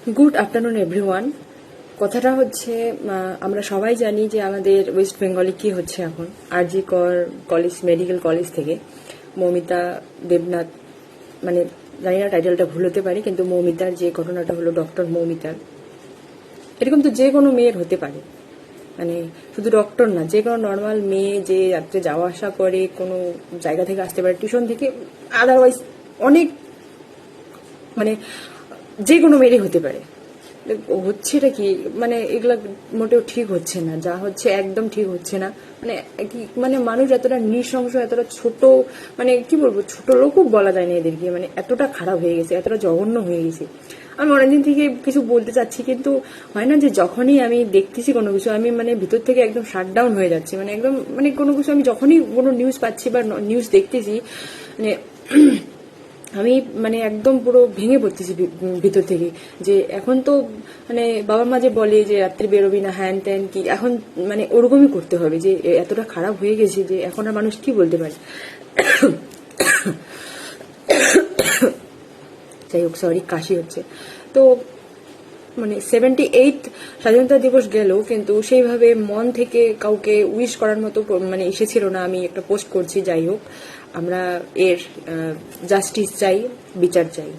Good afternoon everyone. কথাটা হচ্ছে আমরা সবাই জানি যে আমাদের ওয়েস্ট বেঙ্গলে কি হচ্ছে এখন। আরজি কর কলেজ, মেডিকেল কলেজ থেকে মৌমিতা দেবনাথ, মানে জানি না টাইটেলটা ভুল হতে পারে, কিন্তু মৌমিতার যে ঘটনাটা হলো, ডক্টর মৌমিতার, এরকম তো যে কোনো মেয়ের হতে পারে। মানে শুধু ডক্টর না, যে কোনো নর্মাল মেয়ে যে রাত্রে যাওয়া আসা করে, কোনো জায়গা থেকে আসতে পারে, টিউশন থেকে, আদারওয়াইজ অনেক, মানে যে কোনো মেয়েরই হতে পারে। হচ্ছেটা কি, মানে এগুলা মোটেও ঠিক হচ্ছে না, যা হচ্ছে একদম ঠিক হচ্ছে না। মানে কি, মানে মানুষ এতটা নৃশংস, এতটা ছোট, মানে কি বলবো, ছোট লোকও বলা যায় না এদেরকে, মানে এতটা খারাপ হয়ে গেছে, এতটা জঘন্য হয়ে গেছে। আমি অনেকদিন থেকে কিছু বলতে চাচ্ছি, কিন্তু হয় না যে যখনই আমি দেখতেছি কোনো কিছু, আমি মানে ভিতর থেকে একদম শাটডাউন হয়ে যাচ্ছি, মানে একদম, মানে কোনো কিছু আমি যখনই কোনো নিউজ পাচ্ছি বা নিউজ দেখতেছি, মানে আমি মানে একদম পুরো ভেঙে পড়তেছি ভিতর থেকে। যে এখন তো মানে বাবা মা যে বলে যে রাত্রে বেরোবি না, হ্যান ত্যান, কি এখন মানে ওরকমই করতে হবে, যে এতটা খারাপ হয়ে গেছে যে এখন আর মানুষ কি বলতে পারে। যাই হোক, সরি, কাশি হচ্ছে। তো মানে 78 স্বাধীনতা দিবস গেল, কিন্তু সেইভাবে মন থেকে কাউকে উইশ করার মতো মানে এসেছিল না। আমি একটা পোস্ট করছি, যাই হোক, আমরা এর জাস্টিস চাই, বিচার চাই।